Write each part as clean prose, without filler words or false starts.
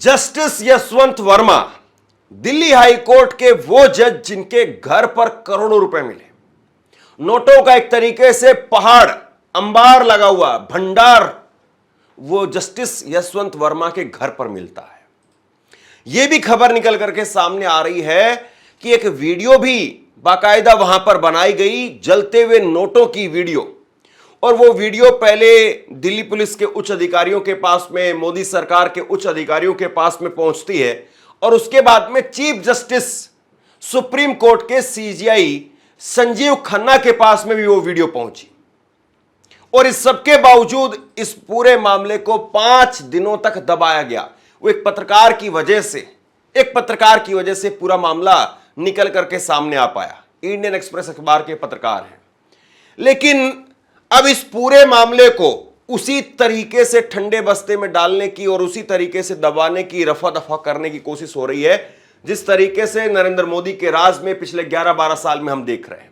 Justice Yashwant Verma Delhi high court के वो जज जिनके घर पर करोड़ों रुपए मिले, नोटों का एक तरीके से पहाड़ अंबार लगा हुआ भंडार, वो जस्टिस यशवंत वर्मा के घर पर मिलता है। यह भी खबर निकल करके सामने आ रही है कि एक वीडियो भी बाकायदा वहां पर बनाई गई, जलते हुए नोटों की वीडियो। और वो वीडियो पहले दिल्ली पुलिस के उच्च अधिकारियों के पास में, मोदी सरकार के उच्च अधिकारियों के पास में पहुंचती है और उसके बाद में चीफ जस्टिस सुप्रीम कोर्ट के सीजेआई संजीव खन्ना के पास में भी वो वीडियो पहुंची। और इस सबके बावजूद इस पूरे मामले को 5 दिनों तक दबाया गया। वो एक पत्रकार की वजह से पूरा मामला निकल करके सामने आ पाया। इंडियन एक्सप्रेस अखबार के पत्रकार हैं। लेकिन अब इस पूरे मामले को उसी तरीके से ठंडे बस्ते में डालने की और उसी तरीके से दबाने की, रफा दफा करने की कोशिश हो रही है, जिस तरीके से नरेंद्र मोदी के राज में पिछले 11-12 साल में हम देख रहे हैं।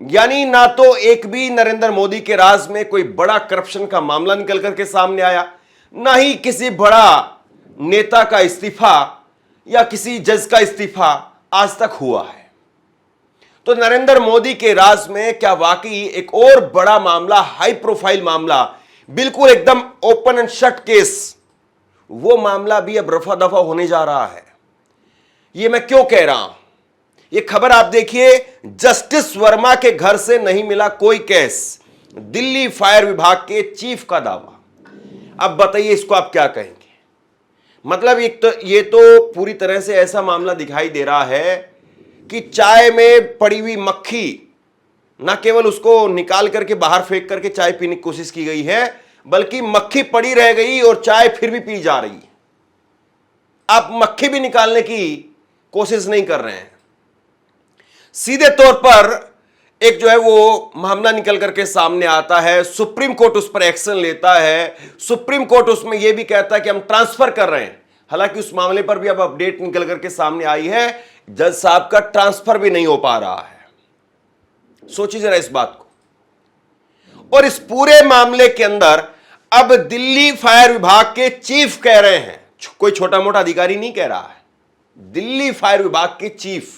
यानी ना तो एक भी नरेंद्र मोदी के राज में कोई बड़ा करप्शन का मामला निकल करके सामने आया, ना ही किसी बड़ा नेता का इस्तीफा या किसी जज का इस्तीफा आज तक हुआ है। तो नरेंद्र मोदी के राज में क्या वाकई एक और बड़ा मामला, हाई प्रोफाइल मामला, बिल्कुल एकदम ओपन एंड शट केस, वो मामला भी अब रफा दफा होने जा रहा है। ये मैं क्यों कह रहा हूं? ये खबर आप देखिए, जस्टिस वर्मा के घर से नहीं मिला कोई केस, दिल्ली फायर विभाग के चीफ का दावा। अब बताइए इसको आप क्या कहेंगे? मतलब ये तो पूरी तरह से ऐसा मामला दिखाई दे रहा है कि चाय में पड़ी हुई मक्खी, ना केवल उसको निकाल करके बाहर फेंक करके चाय पीने की कोशिश की गई है, बल्कि मक्खी पड़ी रह गई और चाय फिर भी पी जा रही है। आप मक्खी भी निकालने की कोशिश नहीं कर रहे हैं। सीधे तौर पर एक जो है वो मामला निकल करके सामने आता है, सुप्रीम कोर्ट उस पर एक्शन लेता है। सुप्रीम कोर्ट उसमें यह भी कहता है कि हम ट्रांसफर कर रहे हैं। हालांकि उस मामले पर भी अब अपडेट निकल करके सामने आई है, जज साहब का ट्रांसफर भी नहीं हो पा रहा है। सोचिए जरा इस बात को। और इस पूरे मामले के अंदर अब दिल्ली फायर विभाग के चीफ कह रहे हैं, कोई छोटा मोटा अधिकारी नहीं कह रहा है, दिल्ली फायर विभाग के चीफ।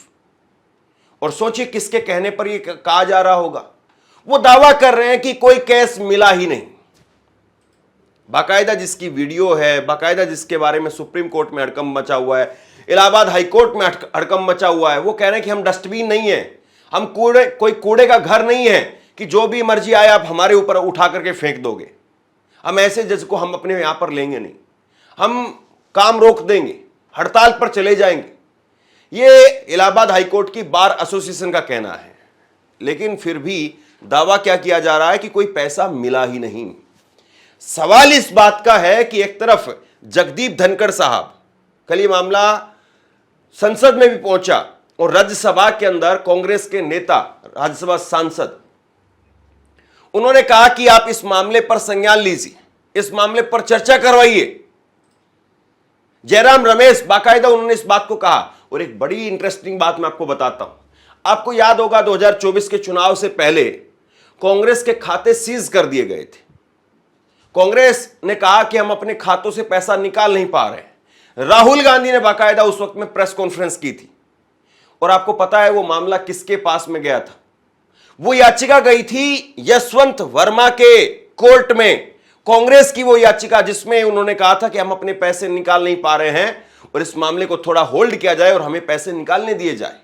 और सोचिए किसके कहने पर यह कहा जा रहा होगा। वो दावा कर रहे हैं कि कोई केस मिला ही नहीं। बाकायदा जिसकी वीडियो है, बाकायदा जिसके बारे में सुप्रीम कोर्ट में हड़कंप मचा हुआ है, इलाहाबाद हाई कोर्ट में हड़कंप मचा हुआ है, वो कह रहे हैं कि हम डस्टबिन नहीं है, हम कोई कूड़े का घर नहीं है कि जो भी मर्जी आए आप हमारे ऊपर उठा करके फेंक दोगे। हम ऐसे जज को हम अपने यहां पर लेंगे नहीं, हम काम रोक देंगे, हड़ताल पर चले जाएंगे। ये इलाहाबाद हाईकोर्ट की बार एसोसिएशन का कहना है। लेकिन फिर भी दावा क्या किया जा रहा है कि कोई पैसा मिला ही नहीं। सवाल इस बात का है कि एक तरफ जगदीप धनखड़ साहब, कल ये मामला संसद में भी पहुंचा और राज्यसभा के अंदर कांग्रेस के नेता, राज्यसभा सांसद, उन्होंने कहा कि आप इस मामले पर संज्ञान लीजिए, इस मामले पर चर्चा करवाइए। जयराम रमेश बाकायदा उन्होंने इस बात को कहा। और एक बड़ी इंटरेस्टिंग बात मैं आपको बताता हूं। आपको याद होगा 2024 के चुनाव से पहले कांग्रेस के खाते सीज कर दिए गए थे। कांग्रेस ने कहा कि हम अपने खातों से पैसा निकाल नहीं पा रहे। राहुल गांधी ने बाकायदा उस वक्त में प्रेस कॉन्फ्रेंस की थी। और आपको पता है वो मामला किसके पास में गया था? वो याचिका गई थी यशवंत वर्मा के कोर्ट में, कांग्रेस की वो याचिका जिसमें उन्होंने कहा था कि हम अपने पैसे निकाल नहीं पा रहे हैं और इस मामले को थोड़ा होल्ड किया जाए और हमें पैसे निकालने दिए जाए।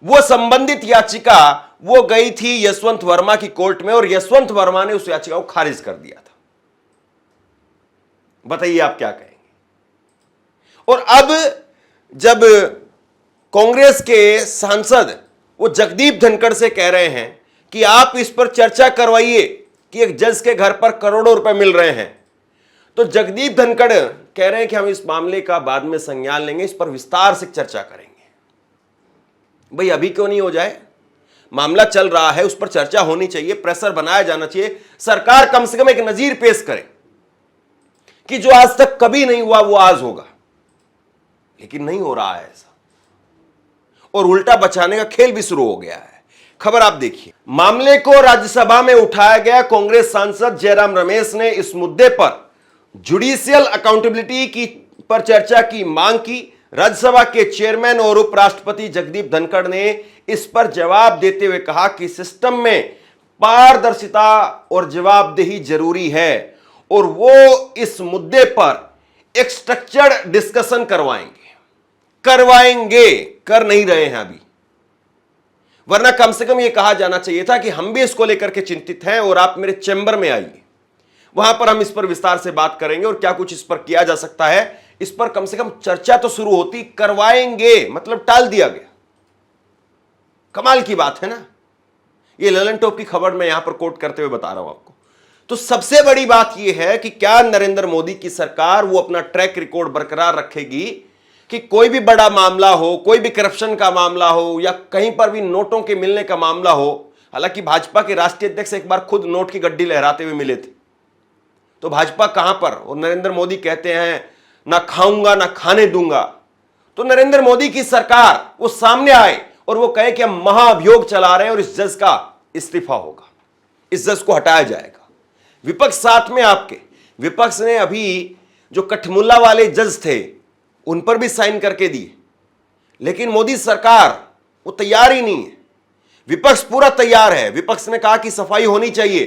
वो संबंधित याचिका वो गई थी यशवंत वर्मा की कोर्ट में और यशवंत वर्मा ने उस याचिका को खारिज कर दिया था। बताइए आप क्या कहेंगे? और अब जब कांग्रेस के सांसद वो जगदीप धनखड़ से कह रहे हैं कि आप इस पर चर्चा करवाइए कि एक जज के घर पर करोड़ों रुपए मिल रहे हैं, तो जगदीप धनखड़ कह रहे हैं कि हम इस मामले का बाद में संज्ञान लेंगे, इस पर विस्तार से चर्चा करेंगे। भाई अभी क्यों नहीं हो जाए? मामला चल रहा है, उस पर चर्चा होनी चाहिए, प्रेशर बनाया जाना चाहिए। सरकार कम से कम एक नजीर पेश करे कि जो आज तक कभी नहीं हुआ वो आज होगा। लेकिन नहीं हो रहा है ऐसा, और उल्टा बचाने का खेल भी शुरू हो गया है। खबर आप देखिए। मामले को राज्यसभा में उठाया गया। कांग्रेस सांसद जयराम रमेश ने इस मुद्दे पर जुडिशियल अकाउंटेबिलिटी की पर चर्चा की मांग की। राज्यसभा के चेयरमैन और उपराष्ट्रपति जगदीप धनखड़ ने इस पर जवाब देते हुए कहा कि सिस्टम में पारदर्शिता और जवाबदेही जरूरी है और वो इस मुद्दे पर एक स्ट्रक्चर्ड डिस्कशन करवाएंगे, कर नहीं रहे हैं अभी, वरना कम से कम यह कहा जाना चाहिए था कि हम भी इसको लेकर के चिंतित हैं और आप मेरे चैम्बर में आइए, वहां पर हम इस पर विस्तार से बात करेंगे और क्या कुछ इस पर किया जा सकता है, इस पर कम से कम चर्चा तो शुरू होती। करवाएंगे मतलब टाल दिया गया। कमाल की बात है ना। ये ललन टॉप की खबर मैं यहां पर कोट करते हुए बता रहा हूं आपको। तो सबसे बड़ी बात यह है कि क्या नरेंद्र मोदी की सरकार वो अपना ट्रैक रिकॉर्ड बरकरार रखेगी कि कोई भी बड़ा मामला हो, कोई भी करप्शन का मामला हो या कहीं पर भी नोटों के मिलने का मामला हो। हालांकि भाजपा के राष्ट्रीय अध्यक्ष एक बार खुद नोट की गड्डी लहराते हुए मिले थे, तो भाजपा कहां पर, और नरेंद्र मोदी कहते हैं ना खाऊंगा ना खाने दूंगा। तो नरेंद्र मोदी की सरकार वो सामने आए और वो कहे कि हम महाअभियोग चला रहे हैं और इस जज का इस्तीफा होगा, इस जज को हटाया जाएगा। विपक्ष साथ में आपके, विपक्ष ने अभी जो कठमुल्ला वाले जज थे उन पर भी साइन करके दिए, लेकिन मोदी सरकार वो तैयार ही नहीं है। विपक्ष पूरा तैयार है। विपक्ष ने कहा कि सफाई होनी चाहिए,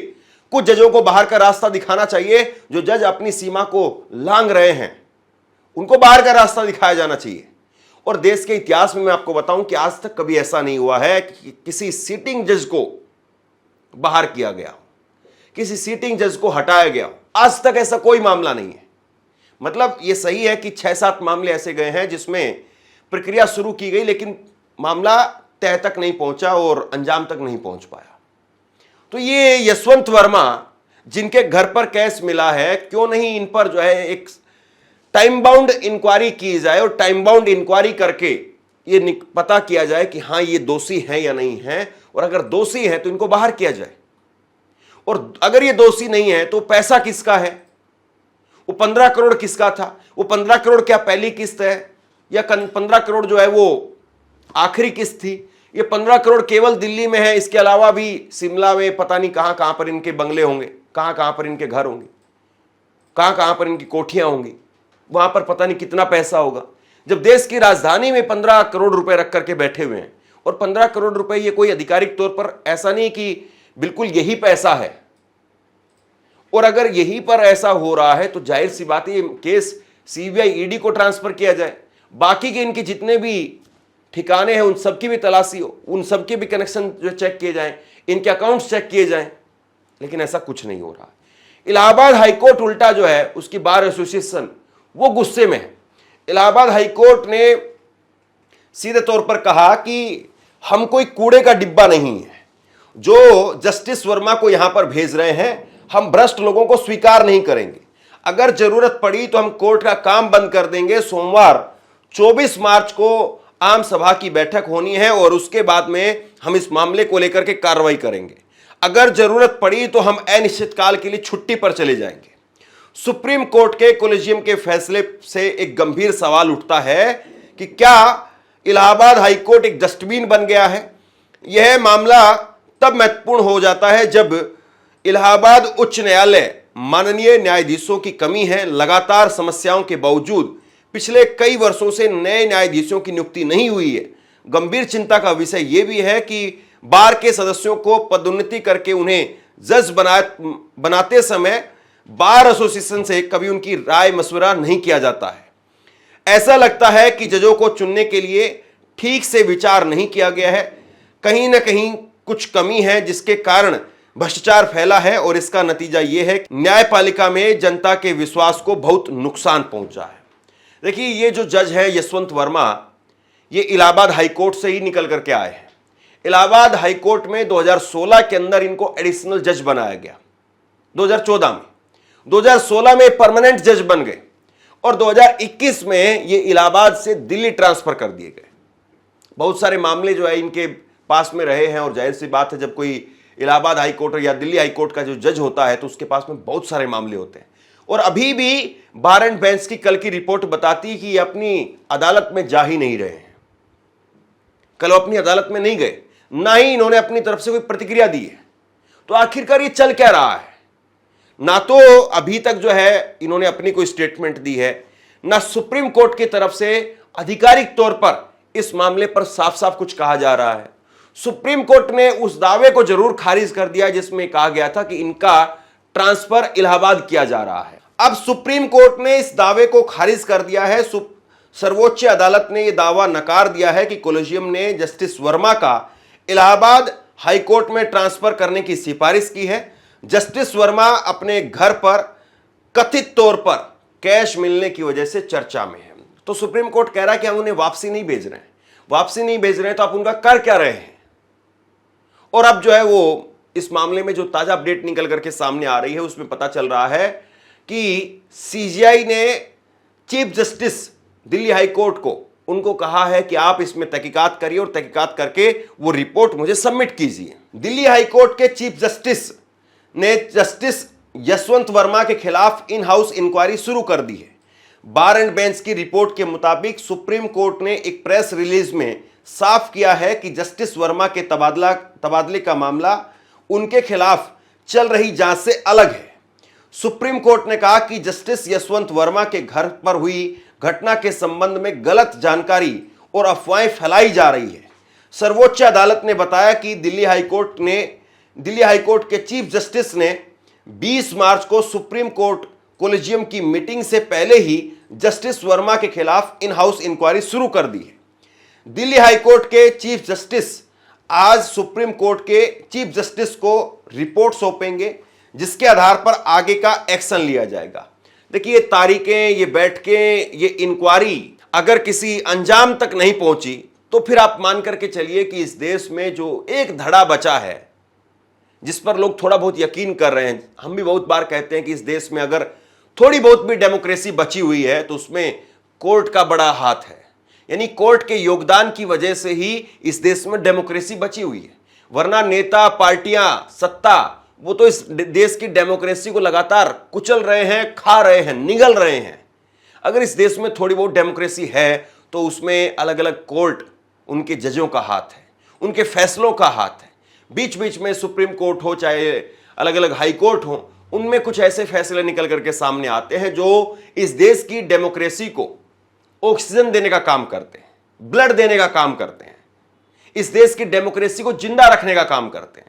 कुछ जजों को बाहर का रास्ता दिखाना चाहिए। जो जज अपनी सीमा को लांघ रहे हैं उनको बाहर का रास्ता दिखाया जाना चाहिए। और देश के इतिहास में मैं आपको बताऊं कि आज तक कभी ऐसा नहीं हुआ है कि किसी सीटिंग जज को बाहर किया गया, किसी सीटिंग जज को हटाया गया। आज तक ऐसा कोई मामला नहीं है। मतलब यह सही है कि 6-7 मामले ऐसे गए हैं जिसमें प्रक्रिया शुरू की गई लेकिन मामला तह तक नहीं पहुंचा और अंजाम तक नहीं पहुंच पाया। तो ये यशवंत वर्मा जिनके घर पर कैश मिला है, क्यों नहीं इन पर जो है एक टाइम बाउंड इंक्वायरी की जाए और टाइम बाउंड इंक्वायरी करके ये पता किया जाए कि हां ये दोषी हैं या नहीं हैं, और अगर दोषी हैं तो इनको बाहर किया जाए, और अगर ये दोषी नहीं है तो पैसा किसका है, वो 15 करोड़ किसका था, वो 15 करोड़ क्या पहली किस्त है या 15 करोड़ जो है वो आखिरी किस्त थी। ये 15 करोड़ केवल दिल्ली में है, इसके अलावा भी शिमला में पता नहीं कहां कहां पर इनके बंगले होंगे, कहां कहां पर इनके घर होंगे, कहां कहां पर इनकी कोठियां होंगी, वहां पर पता नहीं कितना पैसा होगा। जब देश की राजधानी में 15 करोड़ रुपए रख करके बैठे हुए हैं, और 15 करोड़ रुपए ये कोई आधिकारिक तौर पर ऐसा नहीं कि बिल्कुल यही पैसा है, और अगर यही पर ऐसा हो रहा है तो जाहिर सी बात है ये केस सीबीआई ईडी को ट्रांसफर किया जाए, बाकी के इनके जितने भी ठिकाने हैं उन सबकी भी तलाशी हो, उन सबके भी कनेक्शन जो चेक किए जाएं, इनके अकाउंट्स चेक किए जाएं, लेकिन ऐसा कुछ नहीं हो रहा। इलाहाबाद हाईकोर्ट उल्टा जो है उसकी बार एसोसिएशन वो गुस्से में है। इलाहाबाद हाईकोर्ट ने सीधे तौर पर कहा कि हम कोई कूड़े का डिब्बा नहीं है, जो जस्टिस वर्मा को यहां पर भेज रहे हैं हम भ्रष्ट लोगों को स्वीकार नहीं करेंगे। अगर जरूरत पड़ी तो हम कोर्ट का काम बंद कर देंगे। सोमवार 24 मार्च को आम सभा की बैठक होनी है और उसके बाद में हम इस मामले को लेकर के कार्रवाई करेंगे। अगर जरूरत पड़ी तो हम अनिश्चितकाल के लिए छुट्टी पर चले जाएंगे। सुप्रीम कोर्ट के कोलेजियम के फैसले से एक गंभीर सवाल उठता है कि क्या इलाहाबाद हाईकोर्ट एक डस्टबिन बन गया है। यह मामला तब महत्वपूर्ण हो जाता है जब इलाहाबाद उच्च न्यायालय माननीय न्यायाधीशों की कमी है। लगातार समस्याओं के बावजूद पिछले कई वर्षों से नए न्यायाधीशों की नियुक्ति नहीं हुई है। गंभीर चिंता का विषय यह भी है कि बार के सदस्यों को पदोन्नति करके उन्हें जज बनाते समय बार एसोसिएशन से कभी उनकी राय मशवरा नहीं किया जाता है। ऐसा लगता है कि जजों को चुनने के लिए ठीक से विचार नहीं किया गया है। कहीं ना कहीं कुछ कमी है जिसके कारण भ्रष्टाचार फैला है और इसका नतीजा यह है कि न्यायपालिका में जनता के विश्वास को बहुत नुकसान पहुंचा है। देखिए ये जो जज है यशवंत वर्मा, ये इलाहाबाद हाईकोर्ट से ही निकल करके आए हैं। इलाहाबाद हाईकोर्ट में 2016 के अंदर इनको एडिशनल जज बनाया गया, 2014 में, 2016 में परमानेंट जज बन गए और 2021 में ये इलाहाबाद से दिल्ली ट्रांसफर कर दिए गए। बहुत सारे मामले जो है इनके पास में रहे हैं और जाहिर सी बात है जब कोई इलाहाबाद हाईकोर्ट या दिल्ली हाईकोर्ट का जो जज होता है तो उसके पास में बहुत सारे मामले होते हैं। और अभी भी बार एंड बेंच की कल की रिपोर्ट बताती कि ये अपनी अदालत में जा ही नहीं रहे हैं। कल वो अपनी अदालत में नहीं गए, ना ही इन्होंने अपनी तरफ से कोई प्रतिक्रिया दी है। तो आखिरकार ये चल क्या रहा है? ना तो अभी तक जो है इन्होंने अपनी कोई स्टेटमेंट दी है, ना सुप्रीम कोर्ट की तरफ से आधिकारिक तौर पर इस मामले पर साफ साफ कुछ कहा जा रहा है। सुप्रीम कोर्ट ने उस दावे को जरूर खारिज कर दिया जिसमें कहा गया था कि इनका ट्रांसफर इलाहाबाद किया जा रहा है। अब सुप्रीम कोर्ट ने इस दावे को खारिज कर दिया है। सर्वोच्च अदालत ने यह दावा नकार दिया है कि कॉलेजियम ने जस्टिस वर्मा का इलाहाबाद हाईकोर्ट में ट्रांसफर करने की सिफारिश की है। जस्टिस वर्मा अपने घर पर कथित तौर पर कैश मिलने की वजह से चर्चा में है। तो सुप्रीम कोर्ट कह रहा है कि हम उन्हें वापसी नहीं भेज रहे हैं। वापसी नहीं भेज रहे हैं तो आप उनका कर क्या रहे हैं? और अब जो है वो इस मामले में जो ताजा अपडेट निकल करके सामने आ रही है उसमें पता चल रहा है कि सीजीआई ने chief justice Delhi high court को उनको कहा है कि आप इसमें तहकीकात करिए और तहकीकात करके वो रिपोर्ट मुझे सबमिट कीजिए। दिल्ली हाई कोर्ट के चीफ जस्टिस ने जस्टिस यशवंत वर्मा के खिलाफ इन हाउस इंक्वायरी शुरू कर दी है। बार एंड बेंच की रिपोर्ट के मुताबिक सुप्रीम कोर्ट ने एक प्रेस रिलीज में साफ किया है कि जस्टिस वर्मा के तबादले का मामला उनके खिलाफ चल रही जांच से अलग है। सुप्रीम कोर्ट ने कहा कि जस्टिस यशवंत वर्मा के घर पर हुई घटना के संबंध में गलत जानकारी और अफवाहें फैलाई जा रही है। सर्वोच्च अदालत ने बताया कि दिल्ली हाईकोर्ट के चीफ जस्टिस ने 20 मार्च को सुप्रीम कोर्ट कॉलेजियम की मीटिंग से पहले ही जस्टिस वर्मा के खिलाफ इन हाउस इंक्वायरी शुरू कर दी है। दिल्ली हाईकोर्ट के चीफ जस्टिस आज सुप्रीम कोर्ट के चीफ जस्टिस को रिपोर्ट सौंपेंगे जिसके आधार पर आगे का एक्शन लिया जाएगा। देखिए ये तारीखें, ये बैठकें, ये इंक्वायरी अगर किसी अंजाम तक नहीं पहुंची तो फिर आप मान करके चलिए कि इस देश में जो एक धड़ा बचा है जिस पर लोग थोड़ा बहुत यकीन कर रहे हैं। हम भी बहुत बार कहते हैं कि इस देश में अगर थोड़ी बहुत भी डेमोक्रेसी बची हुई है तो उसमें कोर्ट का बड़ा हाथ है। यानी कोर्ट के योगदान की वजह से ही इस देश में डेमोक्रेसी बची हुई है, वरना नेता, पार्टियां, सत्ता वो तो इस देश की डेमोक्रेसी को लगातार कुचल रहे हैं, खा रहे हैं, निगल रहे हैं। अगर इस देश में थोड़ी बहुत डेमोक्रेसी है तो उसमें अलग अलग कोर्ट, उनके जजों का हाथ है, उनके फैसलों का हाथ है। बीच बीच में सुप्रीम कोर्ट हो चाहे अलग अलग हाई कोर्ट हो, उनमें कुछ ऐसे फैसले निकल करके सामने आते हैं जो इस देश की डेमोक्रेसी को ऑक्सीजन देने का काम करते हैं, ब्लड देने का काम करते हैं, इस देश की डेमोक्रेसी को जिंदा रखने का काम करते हैं।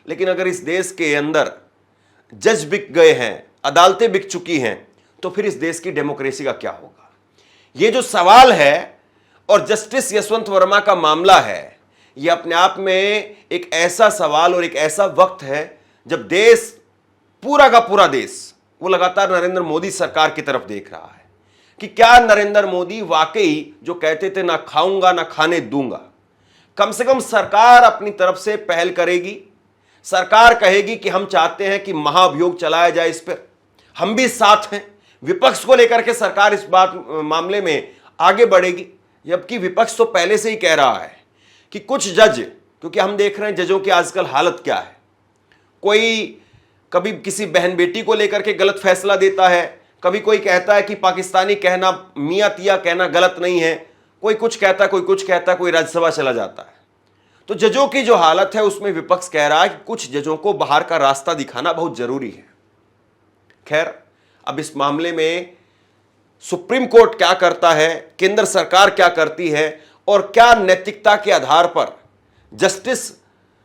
लेकिन अगर इस देश के अंदर जज बिक गए हैं, अदालतें बिक चुकी हैं, तो फिर इस देश की डेमोक्रेसी का क्या होगा? यह जो सवाल है और जस्टिस यशवंत वर्मा का मामला है, यह अपने आप में एक ऐसा सवाल और एक ऐसा वक्त है जब देश, पूरा का पूरा देश, वो लगातार नरेंद्र मोदी सरकार की तरफ देख रहा है कि क्या नरेंद्र मोदी वाकई जो कहते थे ना खाऊंगा ना खाने दूंगा, कम से कम सरकार अपनी तरफ से पहल करेगी। सरकार कहेगी कि हम चाहते हैं कि महाअभियोग चलाया जाए, इस पर हम भी साथ हैं। विपक्ष को लेकर के सरकार इस मामले में आगे बढ़ेगी, जबकि विपक्ष तो पहले से ही कह रहा है कि कुछ जज, क्योंकि हम देख रहे हैं जजों की आजकल हालत क्या है, कोई कभी किसी बहन बेटी को लेकर के गलत फैसला देता है, कभी कोई कहता है कि पाकिस्तानी कहना, मियां तिया कहना गलत नहीं है, कोई कुछ कहता है, कोई कुछ कहता है, कोई राज्यसभा चला जाता है। तो जजों की जो हालत है उसमें विपक्ष कह रहा है कि कुछ जजों को बाहर का रास्ता दिखाना बहुत जरूरी है। खैर, अब इस मामले में सुप्रीम कोर्ट क्या करता है, केंद्र सरकार क्या करती है और क्या नैतिकता के आधार पर जस्टिस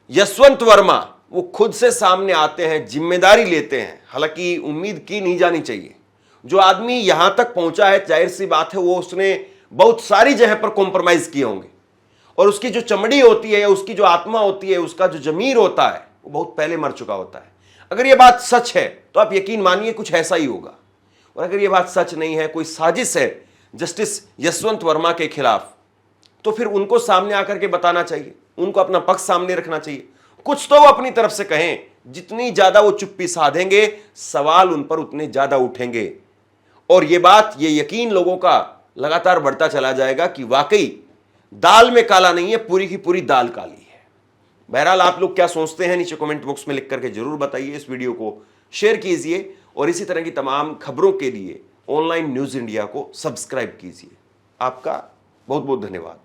यशवंत वर्मा वो खुद से सामने आते हैं, जिम्मेदारी लेते हैं। हालांकि उम्मीद की नहीं जानी चाहिए, जो आदमी यहां तक पहुंचा है, जाहिर सी बात है वो उसने बहुत सारी जगह पर कॉम्प्रोमाइज किए होंगे और उसकी जो चमड़ी होती है, उसकी जो आत्मा होती है, उसका जो जमीर होता है वो बहुत पहले मर चुका होता है। अगर ये बात सच है तो आप यकीन मानिए कुछ ऐसा ही होगा, और अगर ये बात सच नहीं है, कोई साजिश है जस्टिस यशवंत वर्मा के खिलाफ, तो फिर उनको सामने आकर के बताना चाहिए, उनको अपना पक्ष सामने रखना चाहिए, कुछ तो वो अपनी तरफ से कहें। जितनी ज्यादा वो चुप्पी साधेंगे, सवाल उन पर उतने ज्यादा उठेंगे और ये बात, ये यकीन लोगों का लगातार बढ़ता चला जाएगा कि वाकई दाल में काला नहीं है, पूरी की पूरी दाल काली है। बहरहाल आप लोग क्या सोचते हैं नीचे कमेंट बॉक्स में लिख करके जरूर बताइए। इस वीडियो को शेयर कीजिए और इसी तरह की तमाम खबरों के लिए ऑनलाइन न्यूज इंडिया को सब्सक्राइब कीजिए। आपका बहुत बहुत धन्यवाद।